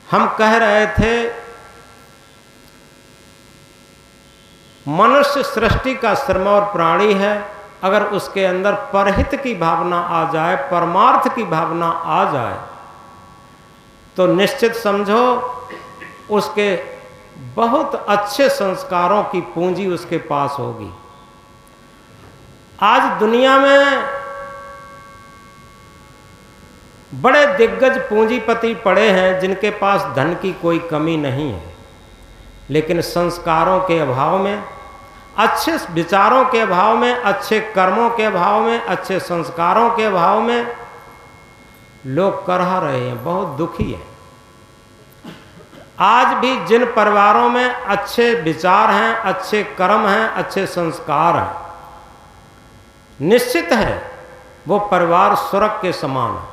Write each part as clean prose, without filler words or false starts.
हम कह रहे थे मनुष्य सृष्टि का श्रमोर प्राणी है। अगर उसके अंदर परहित की भावना आ जाए, परमार्थ की भावना आ जाए, तो निश्चित समझो उसके बहुत अच्छे संस्कारों की पूंजी उसके पास होगी। आज दुनिया में बड़े दिग्गज पूंजीपति पड़े हैं जिनके पास धन की कोई कमी नहीं है, लेकिन संस्कारों के अभाव में, अच्छे विचारों के अभाव में, अच्छे कर्मों के अभाव में, अच्छे संस्कारों के अभाव में लोग करह रहे हैं, बहुत दुखी हैं। आज भी जिन परिवारों में अच्छे विचार हैं, अच्छे कर्म हैं, अच्छे संस्कार हैं, निश्चित है वो परिवार स्वर्ग के समान है।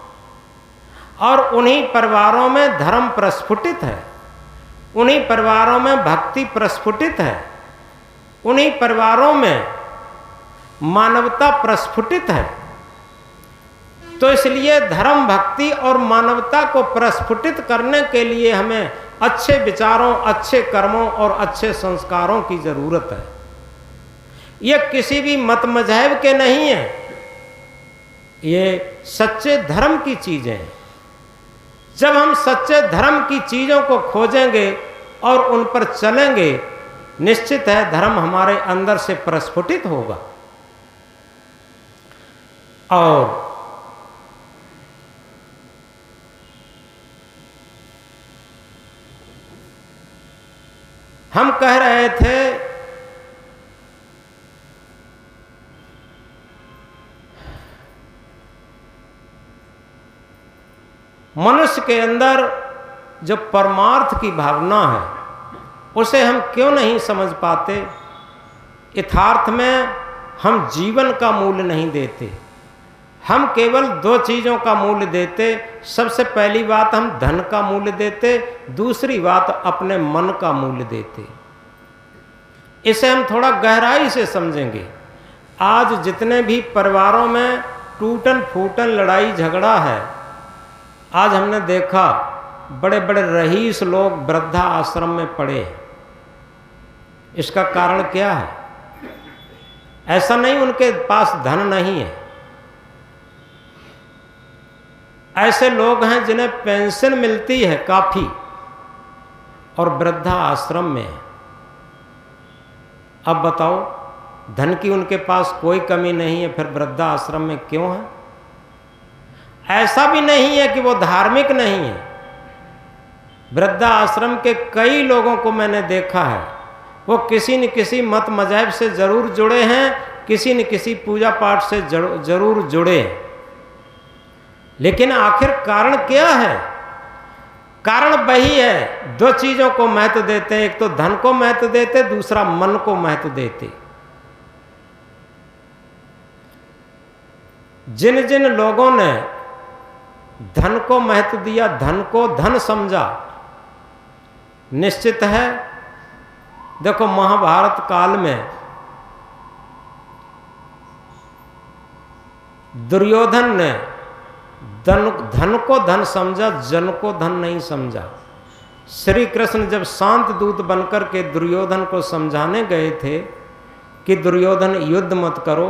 और उन्हीं परिवारों में धर्म प्रस्फुटित है, उन्हीं परिवारों में भक्ति प्रस्फुटित है, उन्हीं परिवारों में मानवता प्रस्फुटित है। तो इसलिए धर्म, भक्ति और मानवता को प्रस्फुटित करने के लिए हमें अच्छे विचारों, अच्छे कर्मों और अच्छे संस्कारों की जरूरत है। ये किसी भी मत मजहब के नहीं है, ये सच्चे धर्म की चीजें हैं। जब हम सच्चे धर्म की चीजों को खोजेंगे और उन पर चलेंगे, निश्चित है धर्म हमारे अंदर से प्रस्फुटित होगा। और हम कह रहे थे मनुष्य के अंदर जो परमार्थ की भावना है उसे हम क्यों नहीं समझ पाते। यथार्थ में हम जीवन का मूल्य नहीं देते, हम केवल दो चीज़ों का मूल्य देते। सबसे पहली बात हम धन का मूल्य देते, दूसरी बात अपने मन का मूल्य देते। इसे हम थोड़ा गहराई से समझेंगे। आज जितने भी परिवारों में टूटन फूटन लड़ाई झगड़ा है, आज हमने देखा बड़े बड़े रईस लोग वृद्धा आश्रम में पड़े हैं। इसका कारण क्या है? ऐसा नहीं उनके पास धन नहीं है, ऐसे लोग हैं जिन्हें पेंशन मिलती है काफी और वृद्धा आश्रम में है। अब बताओ, धन की उनके पास कोई कमी नहीं है, फिर वृद्धा आश्रम में क्यों है? ऐसा भी नहीं है कि वो धार्मिक नहीं है। वृद्धा आश्रम के कई लोगों को मैंने देखा है, वो किसी न किसी मत मजहब से जरूर जुड़े हैं, किसी न किसी पूजा पाठ से जरूर जुड़े हैं। लेकिन आखिर कारण क्या है? कारण वही है, दो चीजों को महत्व देते हैं। एक तो धन को महत्व देते, दूसरा मन को महत्व देते। जिन जिन लोगों ने धन को महत्व दिया, धन को धन समझा, निश्चित है देखो महाभारत काल में दुर्योधन ने धन को धन समझा, जन को धन नहीं समझा। श्री कृष्ण जब शांत दूत बनकर के दुर्योधन को समझाने गए थे कि दुर्योधन युद्ध मत करो,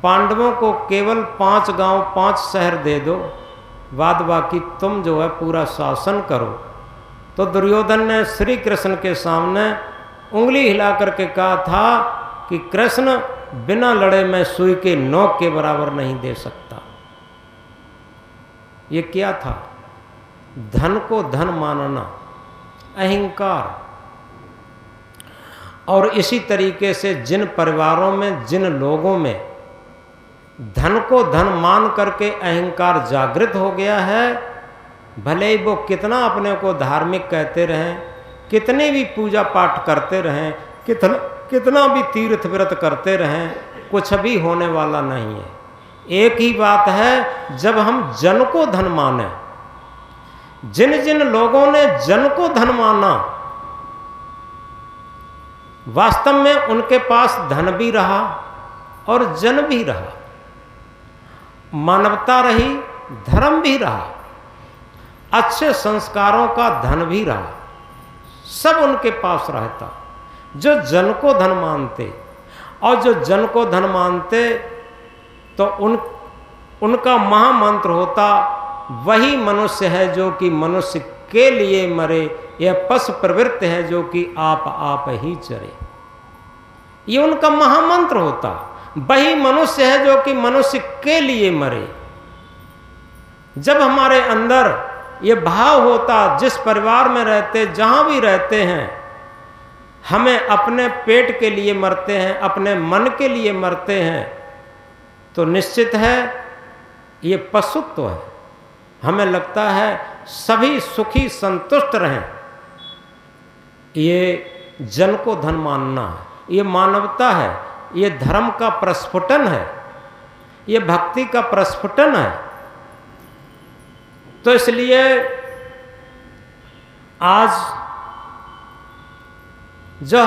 पांडवों को केवल 5 गांव 5 शहर दे दो, बाद बाकी तुम जो है पूरा शासन करो, तो दुर्योधन ने श्री कृष्ण के सामने उंगली हिला करके कहा था कि कृष्ण, बिना लड़े मैं सुई के नोक के बराबर नहीं दे सकता। ये क्या था? धन को धन मानना, अहंकार। और इसी तरीके से जिन परिवारों में, जिन लोगों में धन को धन मान करके अहंकार जागृत हो गया है, भले ही वो कितना अपने को धार्मिक कहते रहें, कितनी भी पूजा पाठ करते रहें, कितना भी तीर्थ व्रत करते रहें, कुछ भी होने वाला नहीं है। एक ही बात है, जब हम जन को धन माने, जिन जिन लोगों ने जन को धन माना, वास्तव में उनके पास धन भी रहा और जन भी रहा, मानवता रही, धर्म भी रहा। अच्छे संस्कारों का धन भी रहा, सब उनके पास रहता। जो जन को धन मानते, और जो जन को धन मानते तो उनका महामंत्र होता, वही मनुष्य है जो कि मनुष्य के लिए मरे, यह पशु प्रवृत्ति है जो कि आप ही चरे। ये उनका महामंत्र होता। वही मनुष्य है जो कि मनुष्य के लिए मरे। जब हमारे अंदर ये भाव होता, जिस परिवार में रहते, जहां भी रहते हैं, हमें अपने पेट के लिए मरते हैं, अपने मन के लिए मरते हैं, तो निश्चित है ये पशुत्व है। हमें लगता है सभी सुखी संतुष्ट रहें, ये जन को धन मानना है, ये मानवता है, ये धर्म का प्रस्फुटन है, ये भक्ति का प्रस्फुटन है। तो इसलिए आज जो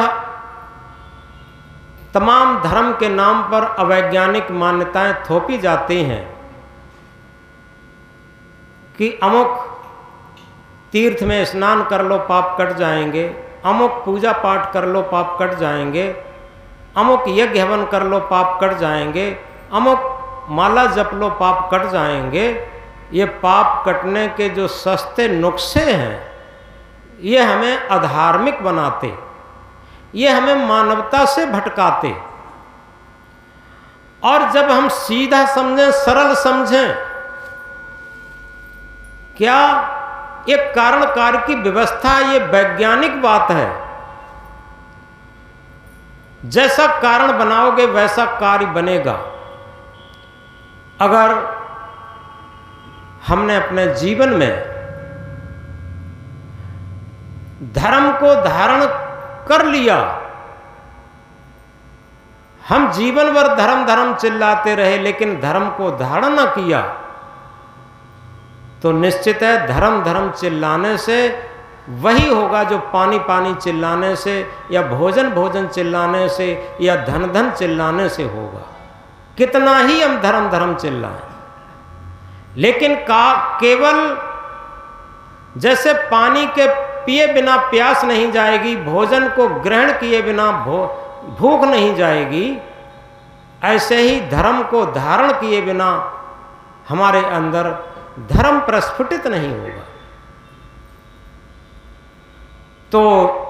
तमाम धर्म के नाम पर अवैज्ञानिक मान्यताएं थोपी जाती हैं कि अमुक तीर्थ में स्नान कर लो पाप कट जाएंगे, अमुक पूजा पाठ कर लो पाप कट जाएंगे, अमुक यज्ञ हवन कर लो पाप कट जाएंगे, अमुक माला जप लो पाप कट जाएंगे। ये पाप कटने के जो सस्ते नुस्खे हैं, ये हमें अधार्मिक बनाते, ये हमें मानवता से भटकाते। और जब हम सीधा समझें, सरल समझें, क्या एक कारण कार्य की व्यवस्था, ये वैज्ञानिक बात है। जैसा कारण बनाओगे वैसा कार्य बनेगा। अगर हमने अपने जीवन में धर्म को धारण कर लिया, हम जीवन भर धर्म धर्म चिल्लाते रहे लेकिन धर्म को धारण न किया, तो निश्चित है धर्म धर्म चिल्लाने से वही होगा जो पानी पानी चिल्लाने से, या भोजन भोजन चिल्लाने से, या धन धन चिल्लाने से होगा। कितना ही हम धर्म धर्म चिल्लाएं, लेकिन केवल जैसे पानी के पिए बिना प्यास नहीं जाएगी, भोजन को ग्रहण किए बिना भूख नहीं जाएगी, ऐसे ही धर्म को धारण किए बिना हमारे अंदर धर्म प्रस्फुटित नहीं होगा। तो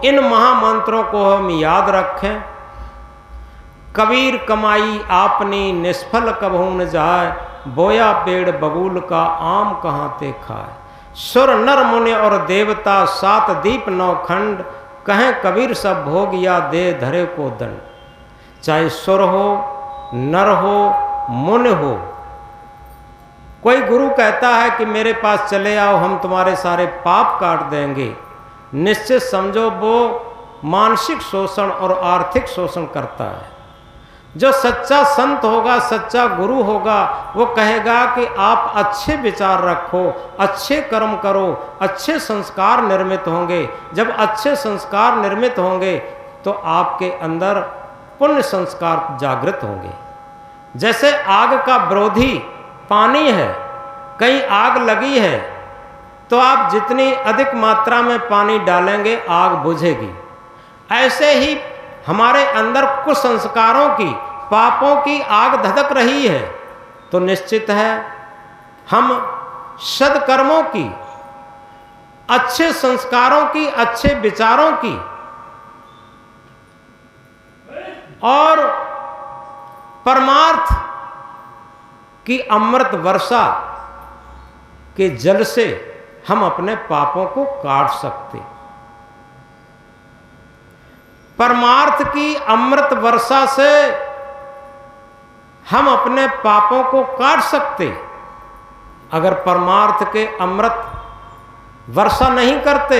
इन महामंत्रों को हम याद रखें। कबीर कमाई आपनी निष्फल कबहू न जाए, बोया पेड़ बबूल का आम कहाँ ते खाए। सुर नर मुनि और देवता 7 दीप 9 खंड, कहें कबीर सब भोग या दे धरे को दंड। चाहे सुर हो, नर हो, मुनि हो, कोई गुरु कहता है कि मेरे पास चले आओ, हम तुम्हारे सारे पाप काट देंगे, निश्चित समझो वो मानसिक शोषण और आर्थिक शोषण करता है। जो सच्चा संत होगा, सच्चा गुरु होगा, वो कहेगा कि आप अच्छे विचार रखो, अच्छे कर्म करो, अच्छे संस्कार निर्मित होंगे। जब अच्छे संस्कार निर्मित होंगे तो आपके अंदर पुण्य संस्कार जागृत होंगे। जैसे आग का विरोधी पानी है, कहीं आग लगी है तो आप जितनी अधिक मात्रा में पानी डालेंगे आग बुझेगी। ऐसे ही हमारे अंदर कुछ संस्कारों की, पापों की आग धधक रही है, तो निश्चित है हम सद्कर्मों की, अच्छे संस्कारों की, अच्छे विचारों की और परमार्थ की अमृत वर्षा के जल से हम अपने पापों को काट सकते। परमार्थ की अमृत वर्षा से हम अपने पापों को काट सकते। अगर परमार्थ के अमृत वर्षा नहीं करते,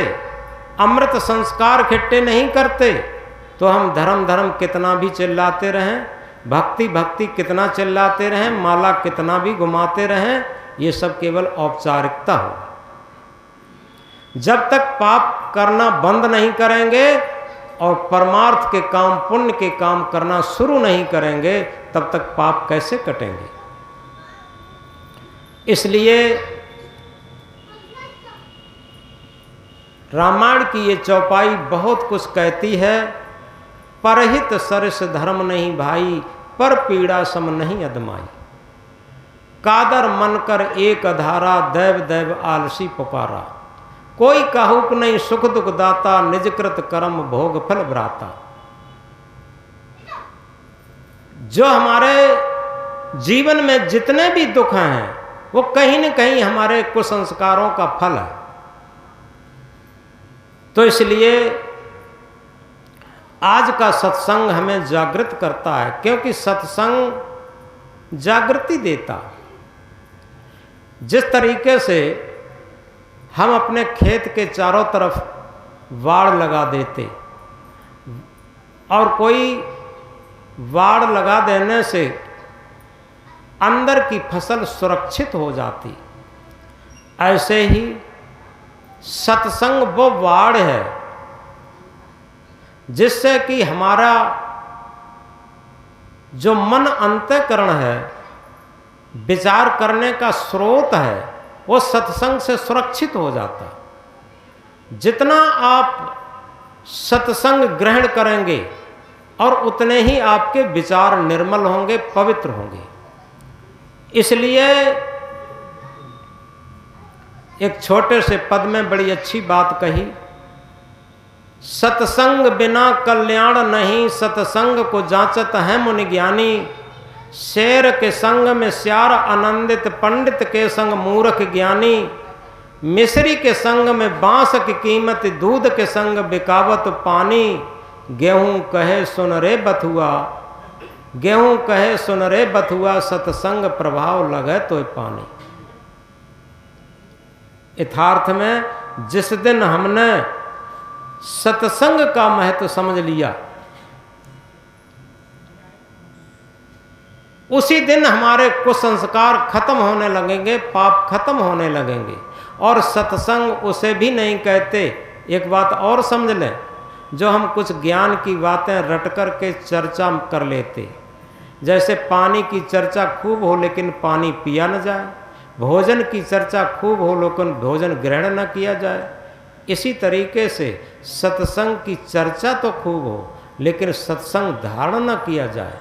अमृत संस्कार इकट्ठे नहीं करते, तो हम धर्म धर्म कितना भी चिल्लाते रहें, भक्ति भक्ति कितना चिल्लाते रहें, माला कितना भी घुमाते रहें, ये सब केवल औपचारिकता हो। जब तक पाप करना बंद नहीं करेंगे और परमार्थ के काम, पुण्य के काम करना शुरू नहीं करेंगे, तब तक पाप कैसे कटेंगे। इसलिए रामायण की ये चौपाई बहुत कुछ कहती है। परहित सरस धर्म नहीं भाई, पर पीड़ा सम नहीं अदमाई। कादर मन कर एक अधारा, दैव दैव आलसी पुकारा। कोई काहुक नहीं सुख दुख दाता, निजकृत कर्म भोग फल भ्राता। जो हमारे जीवन में जितने भी दुख हैं वो कहीं न कहीं हमारे कुसंस्कारों का फल है। तो इसलिए आज का सत्संग हमें जागृत करता है, क्योंकि सत्संग जागृति देता। जिस तरीके से हम अपने खेत के चारों तरफ वाड़ लगा देते और कोई वाड़ लगा देने से अंदर की फसल सुरक्षित हो जाती, ऐसे ही सत्संग वो वाड़ है जिससे कि हमारा जो मन अंतःकरण है, विचार करने का स्रोत है, वो सत्संग से सुरक्षित हो जाता। जितना आप सत्संग ग्रहण करेंगे और उतने ही आपके विचार निर्मल होंगे, पवित्र होंगे। इसलिए एक छोटे से पद में बड़ी अच्छी बात कही, सत्संग बिना कल्याण नहीं, सत्संग को जांचत है मुनि ज्ञानी। शेर के संग में श्यार आनंदित, पंडित के संग मूर्ख ज्ञानी। मिस्री के संग में बांस की कीमत, दूध के संग बिकावत पानी। गेहूं कहे सुन रे बथुआ, गेहूं कहे सुन रे बथुआ, सत्संग प्रभाव लगे तो पानी। यथार्थ में जिस दिन हमने सत्संग का महत्व समझ लिया, उसी दिन हमारे कुसंस्कार खत्म होने लगेंगे, पाप खत्म होने लगेंगे। और सत्संग उसे भी नहीं कहते। एक बात और समझ लें, जो हम कुछ ज्ञान की बातें रट कर के चर्चा कर लेते, जैसे पानी की चर्चा खूब हो लेकिन पानी पिया न जाए, भोजन की चर्चा खूब हो लेकिन भोजन ग्रहण न किया जाए, इसी तरीके से सत्संग की चर्चा तो खूब हो लेकिन सत्संग धारण न किया जाए।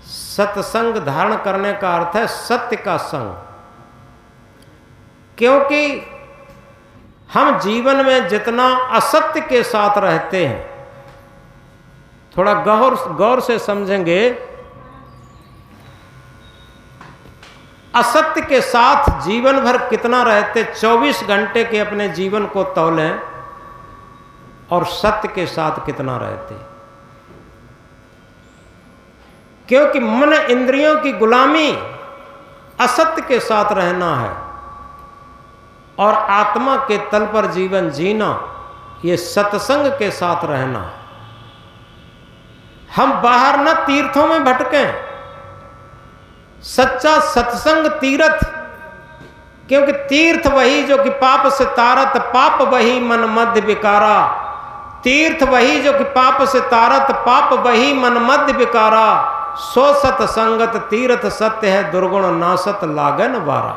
सत्संग धारण करने का अर्थ है सत्य का संग। क्योंकि हम जीवन में जितना असत्य के साथ रहते हैं, थोड़ा गौर से समझेंगे, असत्य के साथ जीवन भर कितना रहते, 24 घंटे के अपने जीवन को तौलें और सत्य के साथ कितना रहते। क्योंकि मन इंद्रियों की गुलामी असत्य के साथ रहना है और आत्मा के तल पर जीवन जीना ये सत्संग के साथ रहना है। हम बाहर न तीर्थों में भटकें, सच्चा सत्संग तीर्थ। क्योंकि तीर्थ वही जो कि पाप से तारत, पाप वही मन मध्य विकारा। तीर्थ वही जो कि पाप से तारत, पाप वही मन मध्य विकारा। सो सत्संगत तीर्थ सत्य है, दुर्गुण नासत लागन वारा।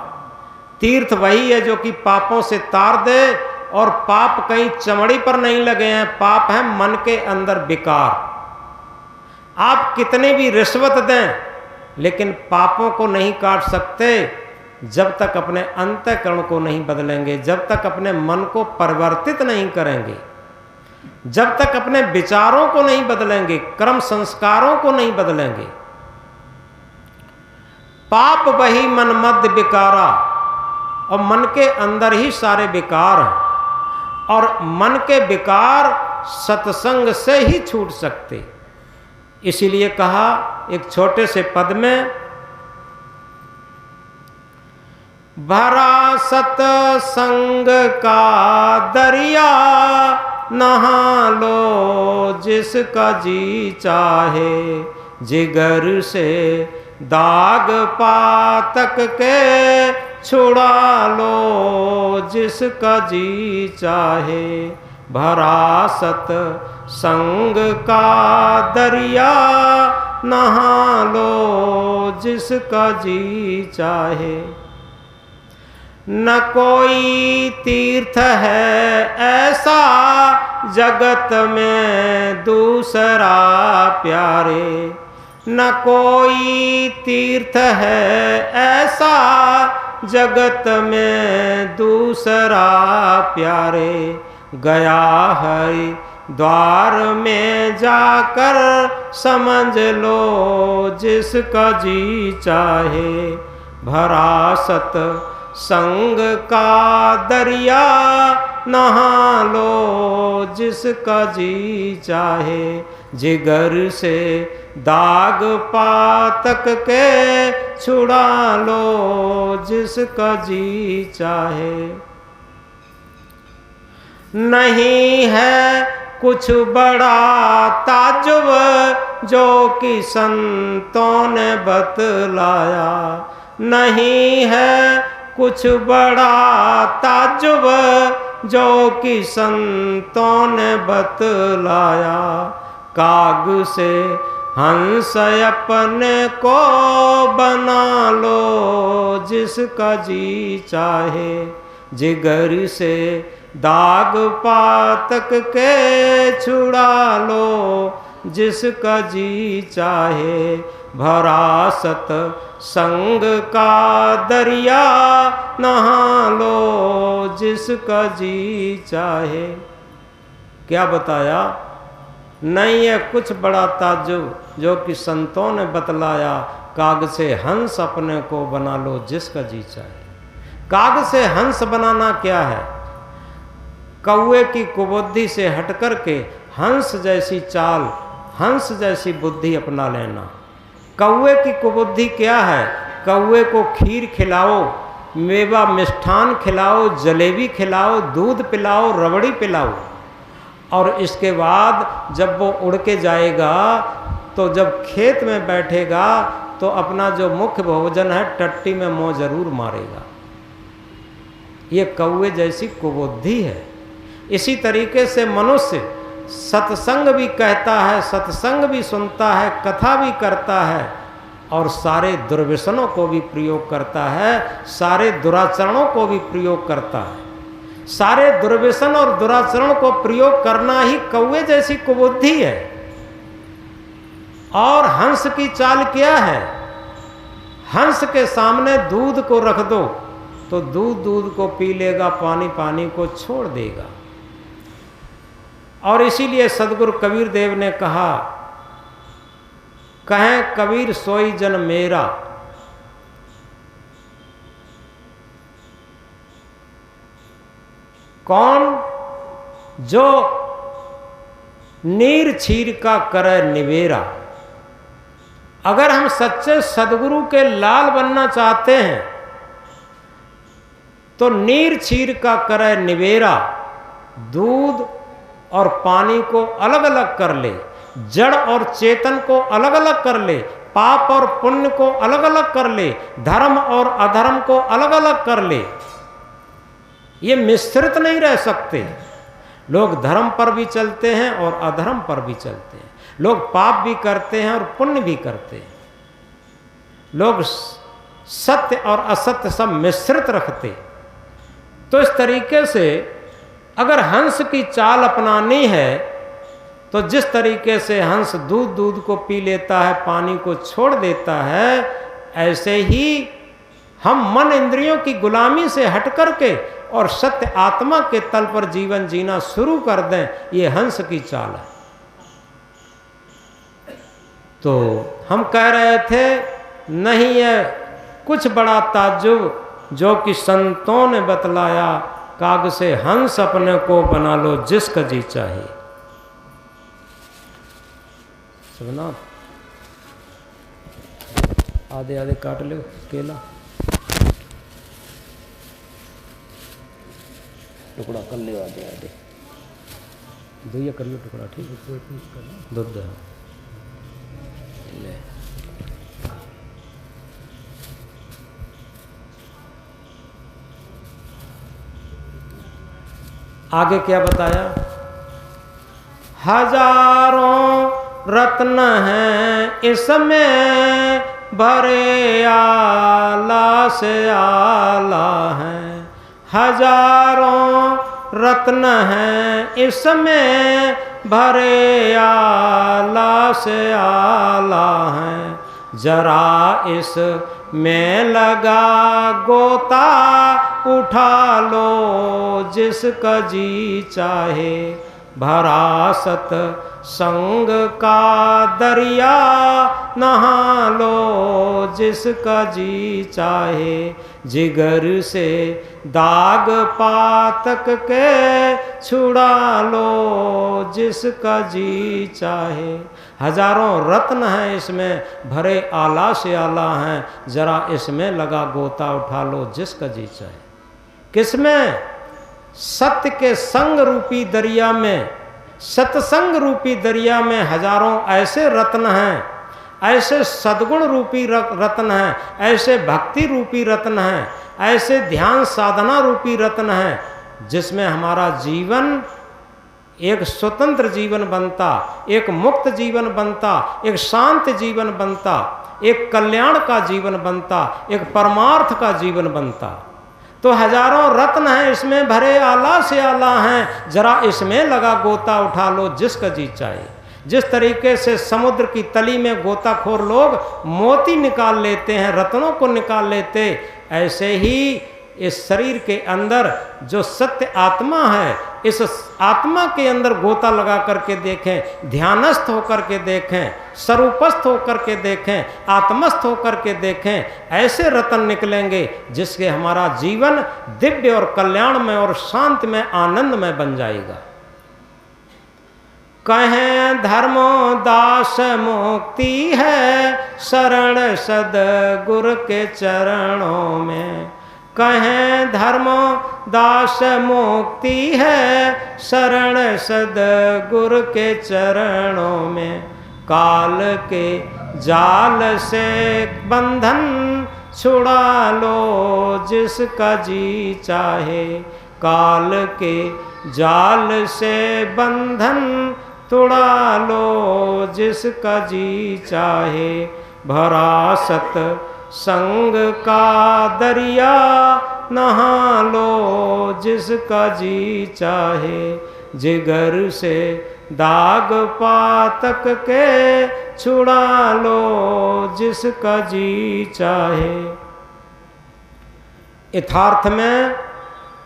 तीर्थ वही है जो कि पापों से तार दे, और पाप कहीं चमड़ी पर नहीं लगे हैं, पाप है मन के अंदर विकार। आप कितनी भी रिश्वत दें लेकिन पापों को नहीं काट सकते जब तक अपने अंतःकरण को नहीं बदलेंगे, जब तक अपने मन को परिवर्तित नहीं करेंगे, जब तक अपने विचारों को नहीं बदलेंगे, कर्म संस्कारों को नहीं बदलेंगे। पाप वही मन मध्य विकारा, और मन के अंदर ही सारे विकार हैं, और मन के विकार सत्संग से ही छूट सकते। इसीलिए कहा एक छोटे से पद में, भरा सत्संग का दरिया, नहा लो जिसका जी चाहे। जिगर से दाग पातक के छुड़ा लो जिसका जी चाहे। भरा सत्संग का दरिया, नहा लो जिसका जी चाहे। न कोई तीर्थ है ऐसा जगत में दूसरा प्यारे, न कोई तीर्थ है ऐसा जगत में दूसरा प्यारे। गया हरि द्वार में जाकर समझ लो जिसका जी चाहे, भरा सत संग का दरिया नहा लो जिसका जी चाहे। जिगर से दाग पातक के छुड़ा लो जिसका जी चाहे। नहीं है कुछ बड़ा ताज्जुब जो कि संतों ने बतलाया, नहीं है कुछ बड़ा ताज्जुब जो कि संतों ने बतलाया। काग से हंस अपने को बना लो जिसका जी चाहे। जिगर से दाग पातक के छुड़ा लो जिसका जी चाहे। भरा सत संग का दरिया नहा लो जिसका जी चाहे। क्या बताया? नहीं है कुछ बड़ा ताज्जुब जो कि संतों ने बतलाया, काग से हंस अपने को बना लो जिसका जी चाहे। काग से हंस बनाना क्या है? कौवे की कुबुद्धि से हटकर के हंस जैसी चाल, हंस जैसी बुद्धि अपना लेना। कौवे की कुबुद्धि क्या है? कौवे को खीर खिलाओ, मेवा मिष्ठान खिलाओ, जलेबी खिलाओ, दूध पिलाओ, रबड़ी पिलाओ, और इसके बाद जब वो उड़ के जाएगा तो जब खेत में बैठेगा तो अपना जो मुख्य भोजन है टट्टी में मुँह जरूर मारेगा। ये कौवे जैसी कुबुद्धि है। इसी तरीके से मनुष्य सत्संग भी कहता है, सत्संग भी सुनता है, कथा भी करता है, और सारे दुर्व्यसनों को भी प्रयोग करता है, सारे दुराचरणों को भी प्रयोग करता है। सारे दुर्व्यसन और दुराचरण को प्रयोग करना ही कौवे जैसी कुबुद्धि है। और हंस की चाल क्या है? हंस के सामने दूध को रख दो तो दूध दूध को पी लेगा, पानी पानी को छोड़ देगा। और इसीलिए सदगुरु कबीर देव ने कहा, कहें कबीर सोई जन मेरा, कौन जो नीर छीर का करे निवेरा। अगर हम सच्चे सदगुरु के लाल बनना चाहते हैं तो नीर छीर का करे निवेरा, दूध और पानी को अलग अलग कर ले, जड़ और चेतन को अलग अलग कर ले, पाप और पुण्य को अलग अलग कर ले, धर्म और अधर्म को अलग अलग कर ले। ये मिश्रित नहीं रह सकते। लोग धर्म पर भी चलते हैं और अधर्म पर भी चलते हैं, लोग पाप भी करते हैं और पुण्य भी करते हैं, लोग सत्य और असत्य सब मिश्रित रखते। तो इस तरीके से अगर हंस की चाल अपनानी है तो जिस तरीके से हंस दूध दूध को पी लेता है, पानी को छोड़ देता है, ऐसे ही हम मन इंद्रियों की गुलामी से हट करके और सत्य आत्मा के तल पर जीवन जीना शुरू कर दें। ये हंस की चाल है। तो हम कह रहे थे नहीं है कुछ बड़ा ताज्जुब जो कि संतों ने बतलाया, काग से हंस अपने को बना लो जिसका जी चाहे। सुना आधे आधे काट लो केला, टुकड़ा कर ले आधे आधे, दुइया कर लो टुकड़ा, ठीक है, दूध ले। आगे क्या बताया? हजारों रत्न हैं इसमें भरे, आला से आला हैं, हजारों रत्न हैं इसमें भरे, आला से आला हैं। जरा इस में लगा गोता उठा लो जिसका जी चाहे, भरा सत संग का दरिया नहा लो जिसका जी चाहे। जिगर से दाग पातक के छुड़ा लो जिसका जी चाहे। हजारों रत्न हैं इसमें भरे, आला से आला हैं। जरा इसमें लगा गोता उठा लो जिसका जी चाहे। किसमें? सत्य के संग रूपी दरिया में, सत्संग रूपी दरिया में हजारों ऐसे रत्न हैं, ऐसे सद्गुण रूपी रत्न हैं, ऐसे भक्ति रूपी रत्न हैं, ऐसे ध्यान साधना रूपी रत्न हैं, जिसमें हमारा जीवन एक स्वतंत्र जीवन बनता, एक मुक्त जीवन बनता, एक शांत जीवन बनता, एक कल्याण का जीवन बनता, एक परमार्थ का जीवन बनता। तो हजारों रत्न हैं इसमें भरे, आला से आला हैं। जरा इसमें लगा गोता उठा लो जिसका जी चाहे। जिस तरीके से समुद्र की तली में गोताखोर लोग मोती निकाल लेते हैं, रत्नों को निकाल लेते, ऐसे ही इस शरीर के अंदर जो सत्य आत्मा है, इस आत्मा के अंदर गोता लगा करके देखें, ध्यानस्थ होकर के देखें, स्वरूपस्थ होकर के देखें, आत्मस्थ होकर के देखें, ऐसे रत्न निकलेंगे जिससे हमारा जीवन दिव्य और कल्याणमय और शांत में आनंदमय बन जाएगा। कहें धर्मो दास मुक्ति है, शरण सद्गुरु के चरणों में। कहें धर्मो दास मुक्ति है, शरण सद्गुरु के चरणों में। काल के जाल से बंधन छुड़ा लो जिसका जी चाहे। काल के जाल से बंधन तोड़ा लो जिसका जी चाहे। भरा सत संग का दरिया नहा लो जिसका जी चाहे। जिगर से दाग पातक के छुड़ा लो जिसका जी चाहे। यथार्थ में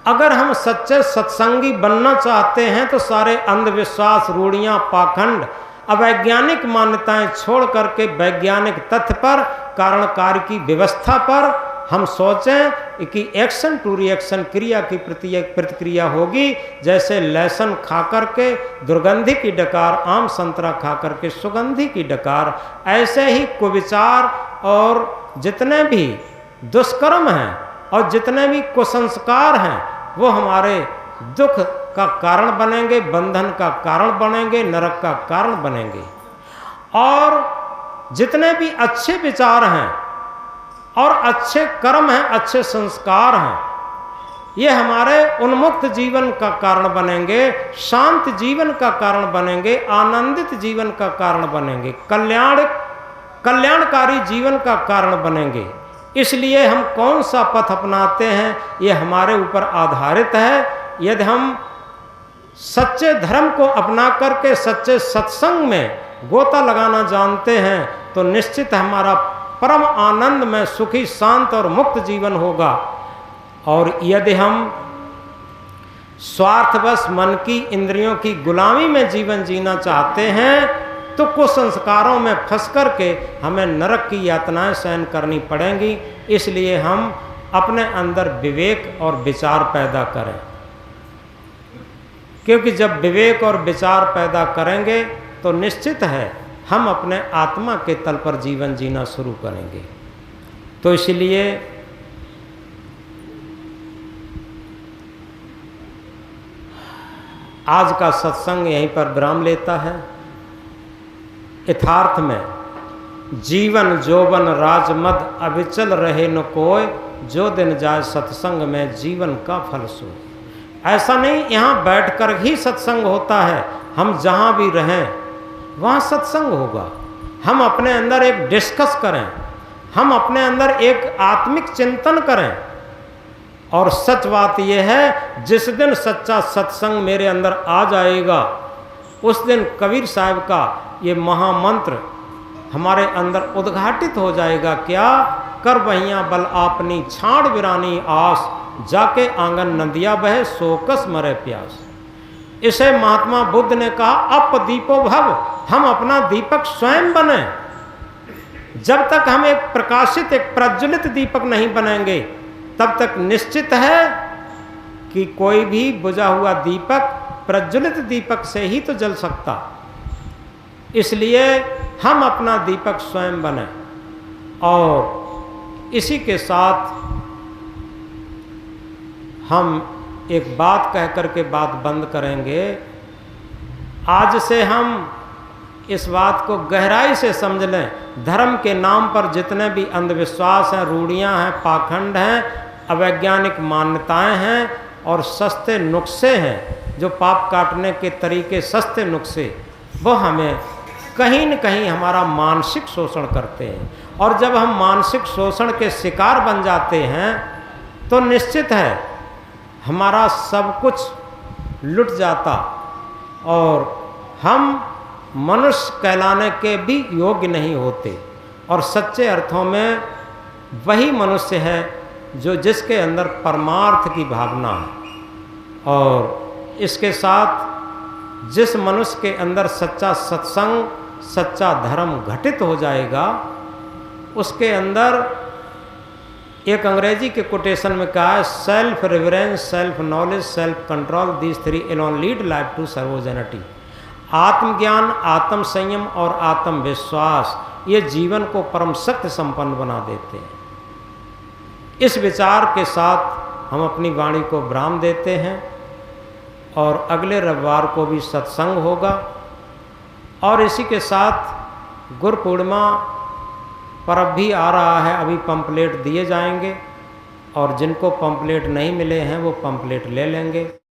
अगर हम सच्चे सत्संगी बनना चाहते हैं तो सारे अंधविश्वास, रूढ़ियाँ, पाखंड, अवैज्ञानिक मान्यताएं छोड़ करके वैज्ञानिक तथ्य पर, कारण कार्य की व्यवस्था पर हम सोचें कि एक्शन टू रिएक्शन, क्रिया की प्रतिक्रिया होगी। जैसे लहसुन खा करके दुर्गंधी की डकार, आम संतरा खा करके सुगंधी की डकार, ऐसे ही कुविचार और जितने भी दुष्कर्म हैं और जितने भी कुसंस्कार हैं वो हमारे दुख का कारण बनेंगे, बंधन का कारण बनेंगे, नरक का कारण बनेंगे। और जितने भी अच्छे विचार हैं और अच्छे कर्म हैं, अच्छे संस्कार हैं, ये हमारे उन्मुक्त जीवन का कारण बनेंगे, शांत जीवन का कारण बनेंगे, आनंदित जीवन का कारण बनेंगे, कल्याणकारी जीवन का कारण बनेंगे। इसलिए हम कौन सा पथ अपनाते हैं ये हमारे ऊपर आधारित है। यदि हम सच्चे धर्म को अपना करके सच्चे सत्संग में गोता लगाना जानते हैं तो निश्चित हमारा परम आनंद में सुखी, शांत और मुक्त जीवन होगा। और यदि हम स्वार्थवश मन की, इंद्रियों की गुलामी में जीवन जीना चाहते हैं तो कुछ संस्कारों में फंस करके हमें नरक की यातनाएं सहन करनी पड़ेंगी। इसलिए हम अपने अंदर विवेक और विचार पैदा करें, क्योंकि जब विवेक और विचार पैदा करेंगे तो निश्चित है हम अपने आत्मा के तल पर जीवन जीना शुरू करेंगे। तो इसलिए आज का सत्संग यहीं पर विराम लेता है। यथार्थ में जीवन जोवन राजमद अविचल रहे न कोय, जो दिन जाए सत्संग में जीवन का फल सो। ऐसा नहीं यहाँ बैठकर ही सत्संग होता है, हम जहाँ भी रहें वहाँ सत्संग होगा। हम अपने अंदर एक डिस्कस करें, हम अपने अंदर एक आत्मिक चिंतन करें, और सच बात यह है, जिस दिन सच्चा सत्संग मेरे अंदर आ जाएगा उस दिन कबीर साहब का ये महामंत्र हमारे अंदर उद्घाटित हो जाएगा। क्या कर बहियाँ बल आपनी छाड़ बिरानी आस, जाके आंगन नदिया बहे सोकस मरे प्यास। इसे महात्मा बुद्ध ने कहा अप दीपो भव, हम अपना दीपक स्वयं बने। जब तक हम एक प्रकाशित एक प्रज्वलित दीपक नहीं बनेंगे तब तक निश्चित है कि कोई भी बुझा हुआ दीपक प्रज्वलित दीपक से ही तो जल सकता। इसलिए हम अपना दीपक स्वयं बने। और इसी के साथ हम एक बात कह कर के बात बंद करेंगे। आज से हम इस बात को गहराई से समझ लें, धर्म के नाम पर जितने भी अंधविश्वास हैं, रूढ़ियाँ हैं, पाखंड हैं, अवैज्ञानिक मान्यताएं हैं और सस्ते नुस्खे हैं, जो पाप काटने के तरीके सस्ते नुस्खे, वो हमें कहीं न कहीं हमारा मानसिक शोषण करते हैं। और जब हम मानसिक शोषण के शिकार बन जाते हैं तो निश्चित है हमारा सब कुछ लुट जाता और हम मनुष्य कहलाने के भी योग्य नहीं होते। और सच्चे अर्थों में वही मनुष्य है जो जिसके अंदर परमार्थ की भावना है। और इसके साथ जिस मनुष्य के अंदर सच्चा सत्संग, सच्चा धर्म घटित हो जाएगा, उसके अंदर एक अंग्रेजी के कोटेशन में कहा है, self reverence, self knowledge, self control, these three alone lead life to sovereignty. आत्मज्ञान, आत्म संयम और आत्मविश्वास ये जीवन को परम शक्ति संपन्न बना देते हैं। इस विचार के साथ हम अपनी वाणी को विराम देते हैं और अगले रविवार को भी सत्संग होगा। और इसी के साथ गुरु पूर्णिमा पर्व भी आ रहा है, अभी पंपलेट दिए जाएंगे और जिनको पंपलेट नहीं मिले हैं वो पंपलेट ले लेंगे।